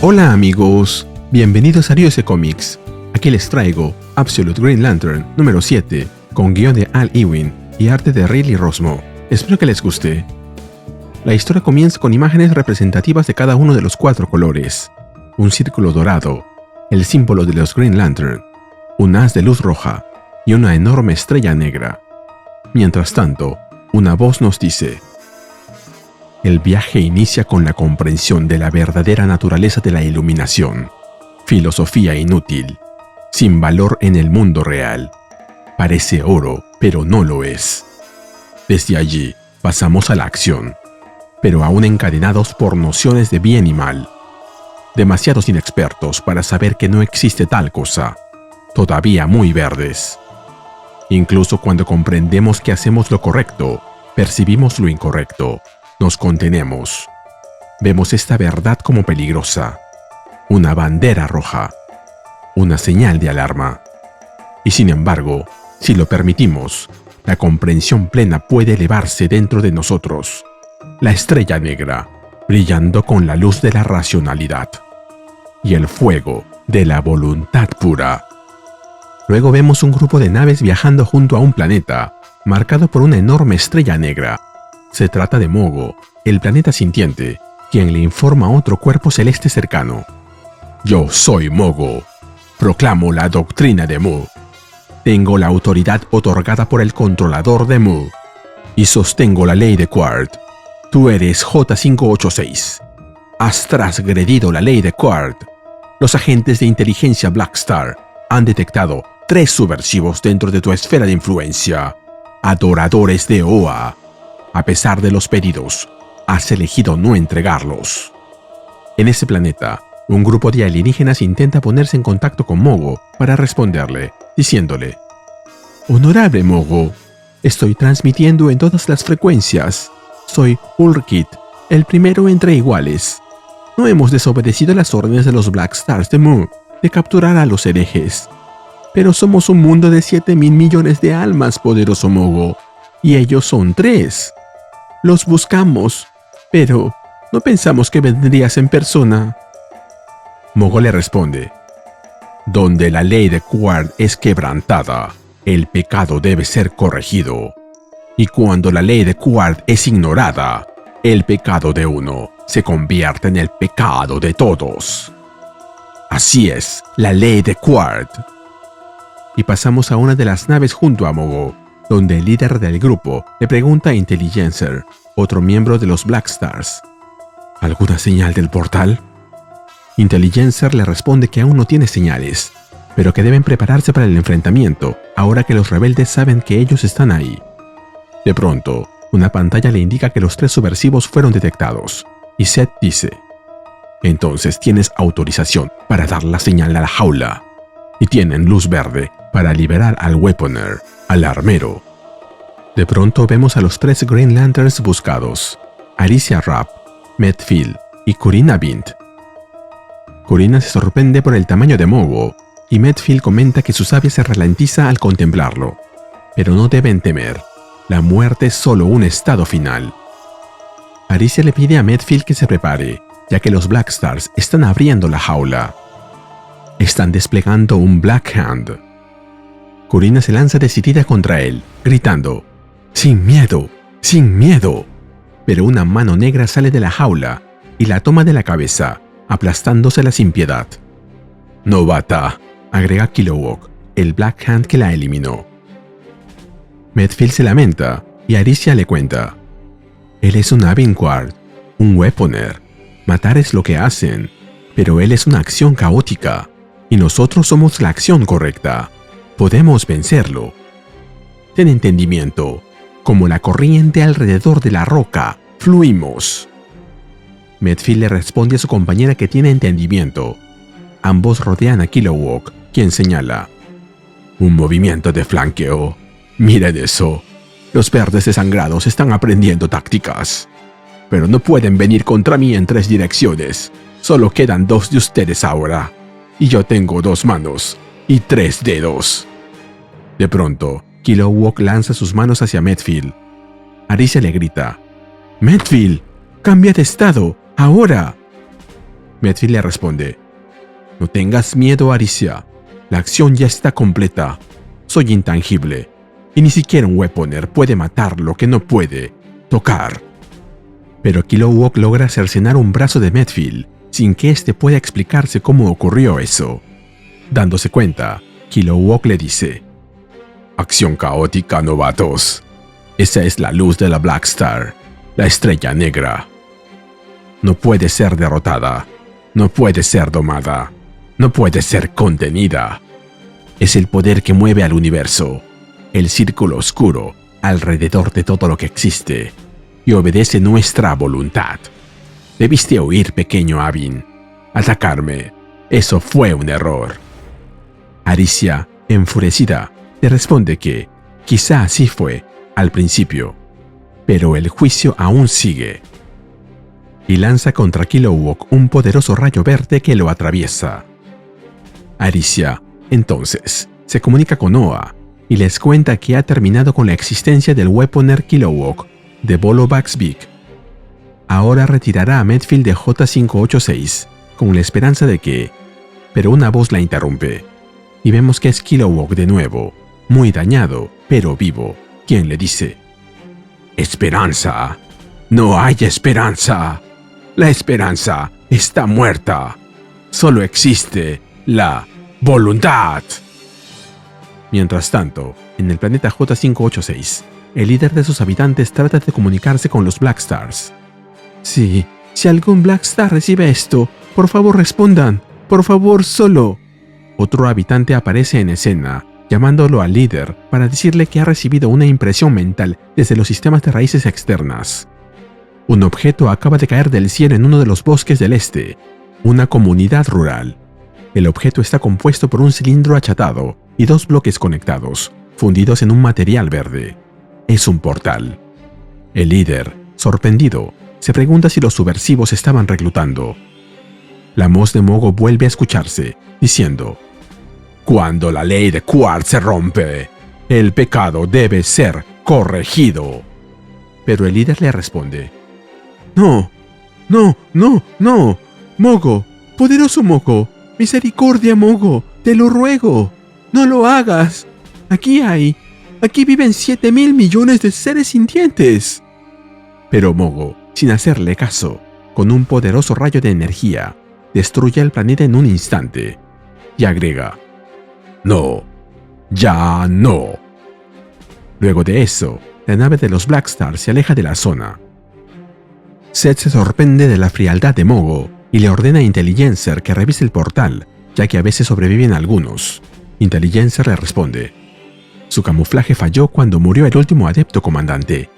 Hola amigos, bienvenidos a Ryose Comics. Aquí les traigo Absolute Green Lantern número 7, con guión de Al Ewing y arte de Riley Rossmo. Espero que les guste. La historia comienza con imágenes representativas de cada uno de los 4 colores. Un círculo dorado, el símbolo de los Green Lantern, un haz de luz roja y una enorme estrella negra. Mientras tanto, una voz nos dice: el viaje inicia con la comprensión de la verdadera naturaleza de la iluminación. Filosofía inútil, sin valor en el mundo real. Parece oro, pero no lo es. Desde allí, pasamos a la acción, pero aún encadenados por nociones de bien y mal. Demasiados inexpertos para saber que no existe tal cosa. Todavía muy verdes. Incluso cuando comprendemos que hacemos lo correcto, percibimos lo incorrecto. Nos contenemos. Vemos esta verdad como peligrosa. Una bandera roja. Una señal de alarma. Y sin embargo, si lo permitimos, la comprensión plena puede elevarse dentro de nosotros. La estrella negra, brillando con la luz de la racionalidad. Y el fuego de la voluntad pura. Luego vemos un grupo de naves viajando junto a un planeta, marcado por una enorme estrella negra. Se trata de Mogo, el planeta sintiente, quien le informa a otro cuerpo celeste cercano. Yo soy Mogo. Proclamo la doctrina de Mu. Tengo la autoridad otorgada por el controlador de Mu. Y sostengo la ley de Quard. Tú eres J586. Has transgredido la ley de Quard. Los agentes de inteligencia Black Star han detectado 3 subversivos dentro de tu esfera de influencia. Adoradores de Oa. A pesar de los pedidos, has elegido no entregarlos. En ese planeta, un grupo de alienígenas intenta ponerse en contacto con Mogo para responderle, diciéndole: Honorable Mogo, estoy transmitiendo en todas las frecuencias. Soy Ulrkit, el primero entre iguales. No hemos desobedecido las órdenes de los Black Stars de Mu de capturar a los herejes. Pero somos un mundo de 7.000 millones de almas, poderoso Mogo, y ellos son 3. Los buscamos, pero no pensamos que vendrías en persona. Mogo le responde: donde la ley de Quard es quebrantada, el pecado debe ser corregido. Y cuando la ley de Quard es ignorada, el pecado de uno se convierte en el pecado de todos. Así es, la ley de Quard. Y pasamos a una de las naves junto a Mogo, donde el líder del grupo le pregunta a Intelligencer, otro miembro de los Black Stars: ¿alguna señal del portal? Intelligencer le responde que aún no tiene señales, pero que deben prepararse para el enfrentamiento ahora que los rebeldes saben que ellos están ahí. De pronto, una pantalla le indica que los 3 subversivos fueron detectados, y Seth dice: entonces tienes autorización para dar la señal a la jaula, y tienen luz verde para liberar al Weaponer, al armero. De pronto vemos a los 3 Green Lanterns buscados: Arisia Rapp, Medfield y Corinna Bint. Corinna se sorprende por el tamaño de Mogo, y Medfield comenta que su savia se ralentiza al contemplarlo. Pero no deben temer, la muerte es solo un estado final. Arisia le pide a Medfield que se prepare, ya que los Black Stars están abriendo la jaula. Están desplegando un Black Hand. Corinna se lanza decidida contra él, gritando: ¡sin miedo! ¡sin miedo! Pero una mano negra sale de la jaula y la toma de la cabeza, aplastándosela sin piedad. Novata, agrega Kilowog, el Black Hand que la eliminó. Medfield se lamenta y Arisia le cuenta: él es un Avinquard, un Weaponer. Matar es lo que hacen, pero él es una acción caótica, y nosotros somos la acción correcta. Podemos vencerlo. Ten entendimiento, como la corriente alrededor de la roca, fluimos. Medfield le responde a su compañera que tiene entendimiento. Ambos rodean a Kilowog, quien señala: un movimiento de flanqueo. Miren eso. Los verdes desangrados están aprendiendo tácticas. Pero no pueden venir contra mí en 3 direcciones. Solo quedan 2 de ustedes ahora. Y yo tengo 2 manos y 3 dedos. De pronto, Kilowog lanza sus manos hacia Medfield. Arisia le grita: Medfield, cambia de estado, ahora. Medfield le responde: no tengas miedo, Aricia. La acción ya está completa. Soy intangible, y ni siquiera un Weaponer puede matar lo que no puede tocar. Pero Kilowog logra cercenar un brazo de Medfield sin que éste pueda explicarse cómo ocurrió eso. Dándose cuenta, Kilowog le dice: acción caótica, novatos. Esa es la luz de la Black Star, la estrella negra. No puede ser derrotada, no puede ser domada, no puede ser contenida. Es el poder que mueve al universo, el círculo oscuro alrededor de todo lo que existe, y obedece nuestra voluntad. Debiste huir, pequeño Avin. Atacarme, eso fue un error. Aricia, enfurecida, le responde que quizá así fue al principio, pero el juicio aún sigue. Y lanza contra Kilowog un poderoso rayo verde que lo atraviesa. Aricia, entonces, se comunica con Noah y les cuenta que ha terminado con la existencia del Weaponer Kilowog de Bolobax Big. Ahora retirará a Medfield de J586 con la esperanza de que... Pero una voz la interrumpe y vemos que es Kilowog de nuevo, muy dañado, pero vivo, quien le dice: esperanza. No hay esperanza. La esperanza está muerta. Solo existe la voluntad. Mientras tanto, en el planeta J586, el líder de sus habitantes trata de comunicarse con los Black Stars. Sí, si algún Black Star recibe esto, por favor respondan. Por favor, solo. Otro habitante aparece en escena, llamándolo al líder para decirle que ha recibido una impresión mental desde los sistemas de raíces externas. Un objeto acaba de caer del cielo en uno de los bosques del este, una comunidad rural. El objeto está compuesto por un cilindro achatado y dos bloques conectados, fundidos en un material verde. Es un portal. El líder, sorprendido, se pregunta si los subversivos estaban reclutando. La voz de Mogo vuelve a escucharse, diciendo: cuando la ley de Quartz se rompe, el pecado debe ser corregido. Pero el líder le responde: no, no, no, no, Mogo, poderoso Mogo, misericordia, Mogo, te lo ruego, no lo hagas. Aquí viven 7.000 millones de seres sintientes. Pero Mogo, sin hacerle caso, con un poderoso rayo de energía, destruye el planeta en un instante, y agrega: no, ya no. Luego de eso, la nave de los Black Stars se aleja de la zona. Seth se sorprende de la frialdad de Mogo y le ordena a Intelligencer que revise el portal, ya que a veces sobreviven algunos. Intelligencer le responde: su camuflaje falló cuando murió el último adepto, comandante.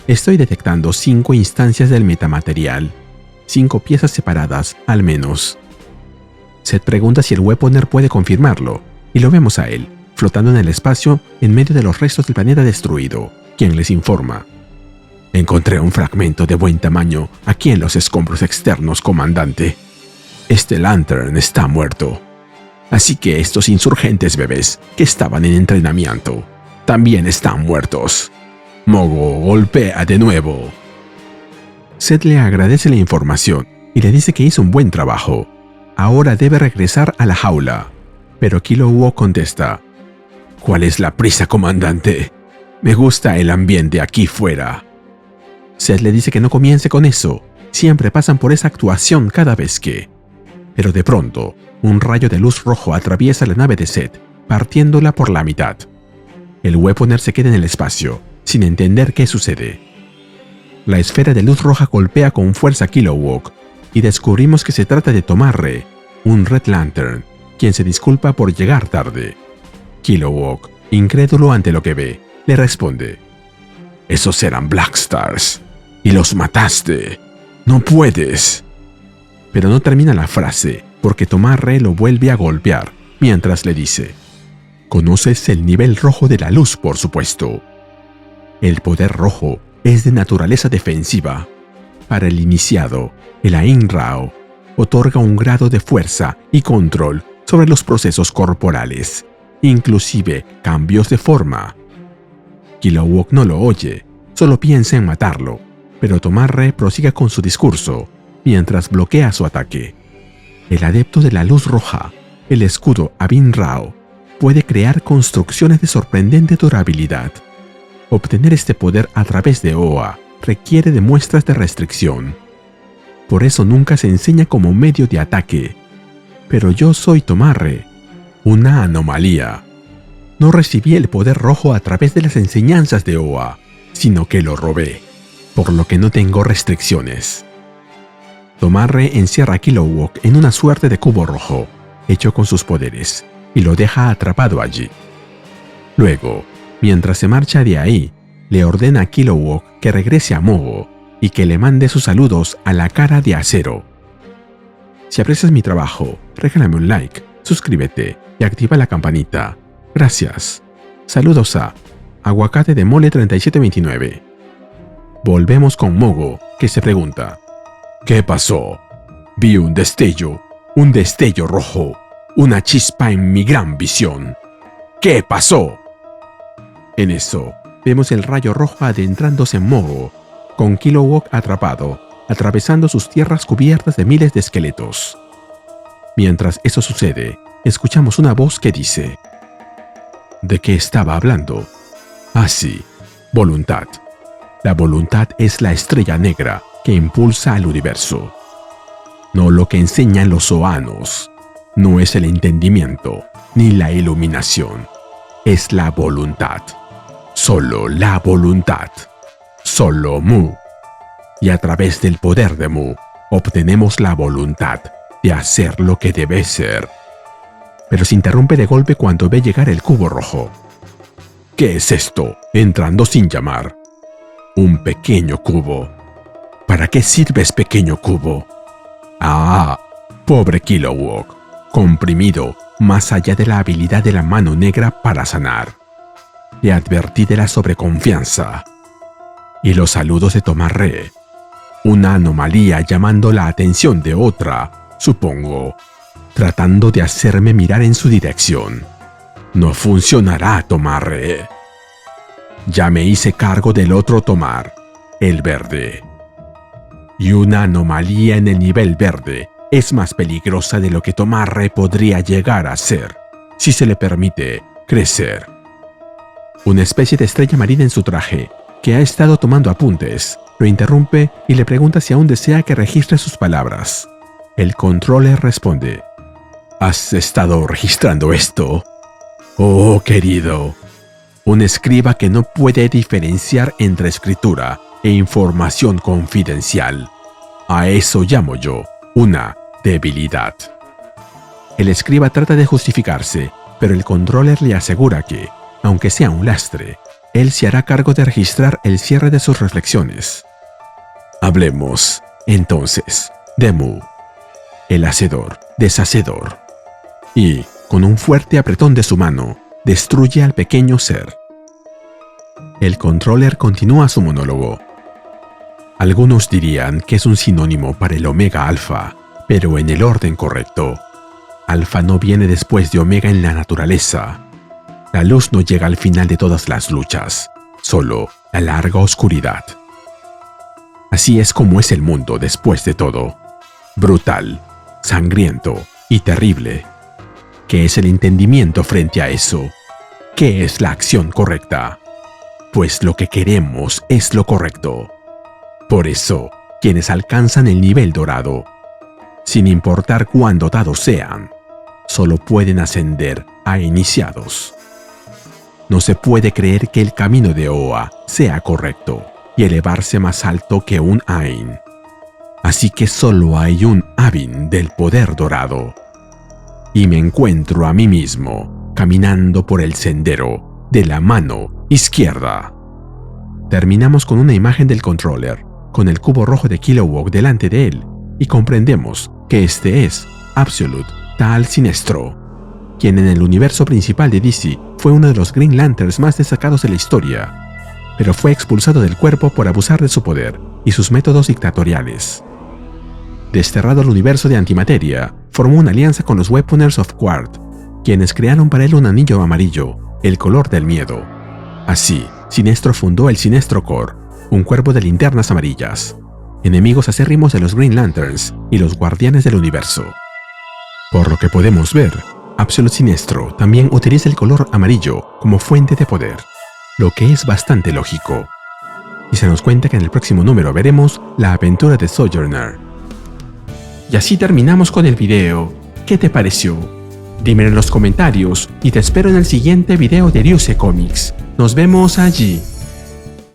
Estoy detectando 5 instancias del metamaterial, 5 piezas separadas, al menos. Seth pregunta si el Weaponer puede confirmarlo, y lo vemos a él, flotando en el espacio en medio de los restos del planeta destruido, quien les informa: encontré un fragmento de buen tamaño aquí en los escombros externos, comandante. Este Lantern está muerto. Así que estos insurgentes bebés que estaban en entrenamiento también están muertos. Mogo golpea de nuevo. Seth le agradece la información y le dice que hizo un buen trabajo. Ahora debe regresar a la jaula. Pero Kilowog contesta: ¿cuál es la prisa, comandante? Me gusta el ambiente aquí fuera. Seth le dice que no comience con eso. Siempre pasan por esa actuación cada vez que... Pero de pronto, un rayo de luz rojo atraviesa la nave de Seth, partiéndola por la mitad. El Weaponer se queda en el espacio, sin entender qué sucede. La esfera de luz roja golpea con fuerza a Kilowog, y descubrimos que se trata de Tomarre, un Red Lantern, quien se disculpa por llegar tarde. Kilowog, incrédulo ante lo que ve, le responde: esos eran Black Stars, y los mataste. No puedes. Pero no termina la frase, porque Tomarre lo vuelve a golpear, mientras le dice: conoces el nivel rojo de la luz, por supuesto. El poder rojo es de naturaleza defensiva. Para el iniciado, el Ain Rao otorga un grado de fuerza y control sobre los procesos corporales, inclusive cambios de forma. Kilowog no lo oye, solo piensa en matarlo, pero Tomarre prosigue con su discurso, mientras bloquea su ataque. El adepto de la luz roja, el escudo Abin Rao, puede crear construcciones de sorprendente durabilidad. Obtener este poder a través de Oa requiere de muestras de restricción. Por eso nunca se enseña como medio de ataque. Pero yo soy Tomarre, una anomalía. No recibí el poder rojo a través de las enseñanzas de Oa, sino que lo robé, por lo que no tengo restricciones. Tomarre encierra a Kilowog en una suerte de cubo rojo, hecho con sus poderes, y lo deja atrapado allí. Luego, mientras se marcha de ahí, le ordena a Kilowog que regrese a Mogo y que le mande sus saludos a la cara de acero. Si aprecias mi trabajo, regálame un like, suscríbete y activa la campanita. Gracias. Saludos a Aguacate de Mole 3729. Volvemos con Mogo, que se pregunta: ¿qué pasó? Vi un destello rojo, una chispa en mi gran visión. ¿Qué pasó? En eso, vemos el rayo rojo adentrándose en Mogo, con Kilowog atrapado, atravesando sus tierras cubiertas de miles de esqueletos. Mientras eso sucede, escuchamos una voz que dice: ¿de qué estaba hablando? Ah, sí, voluntad. La voluntad es la estrella negra que impulsa al universo. No lo que enseñan los Oanos. No es el entendimiento, ni la iluminación. Es la voluntad. Solo la voluntad. Solo Mu. Y a través del poder de Mu, obtenemos la voluntad de hacer lo que debe ser. Pero se interrumpe de golpe cuando ve llegar el cubo rojo. ¿Qué es esto? Entrando sin llamar. Un pequeño cubo. ¿Para qué sirves, pequeño cubo? Ah, pobre Kilowog, comprimido más allá de la habilidad de la mano negra para sanar. Le advertí de la sobreconfianza. Y los saludos de Tomarre. Una anomalía llamando la atención de otra, supongo, tratando de hacerme mirar en su dirección. No funcionará, Tomarre. Ya me hice cargo del otro Tomar, el verde. Y una anomalía en el nivel verde es más peligrosa de lo que Tomarre podría llegar a ser, si se le permite crecer. Una especie de estrella marina en su traje, que ha estado tomando apuntes, lo interrumpe y le pregunta si aún desea que registre sus palabras. El controller responde: ¿has estado registrando esto? Oh, querido. Un escriba que no puede diferenciar entre escritura e información confidencial. A eso llamo yo una debilidad. El escriba trata de justificarse, pero el controller le asegura que, aunque sea un lastre, él se hará cargo de registrar el cierre de sus reflexiones. Hablemos, entonces, de Mu, el hacedor, deshacedor. Y, con un fuerte apretón de su mano, destruye al pequeño ser. El controller continúa su monólogo. Algunos dirían que es un sinónimo para el Omega Alpha, pero en el orden correcto. Alpha no viene después de Omega en la naturaleza. La luz no llega al final de todas las luchas, solo la larga oscuridad. Así es como es el mundo después de todo. Brutal, sangriento y terrible. ¿Qué es el entendimiento frente a eso? ¿Qué es la acción correcta? Pues lo que queremos es lo correcto. Por eso, quienes alcanzan el nivel dorado, sin importar cuán dotados sean, solo pueden ascender a iniciados. No se puede creer que el camino de Oa sea correcto y elevarse más alto que un Ain. Así que solo hay un Abin del poder dorado. Y me encuentro a mí mismo caminando por el sendero de la mano izquierda. Terminamos con una imagen del controller, con el cubo rojo de Kilowog delante de él, y comprendemos que este es Absolute Tal Sinestro, quien en el universo principal de DC fue uno de los Green Lanterns más destacados de la historia, pero fue expulsado del cuerpo por abusar de su poder y sus métodos dictatoriales. Desterrado al universo de antimateria, formó una alianza con los Weaponers of Quart, quienes crearon para él un anillo amarillo, el color del miedo. Así, Sinestro fundó el Sinestro Corps, un cuerpo de linternas amarillas, enemigos acérrimos de los Green Lanterns y los guardianes del universo. Por lo que podemos ver, Absolute Sinestro también utiliza el color amarillo como fuente de poder, lo que es bastante lógico. Y se nos cuenta que en el próximo número veremos la aventura de Sojourner. Y así terminamos con el video. ¿Qué te pareció? Dímelo en los comentarios y te espero en el siguiente video de Ryusei Comics. Nos vemos allí.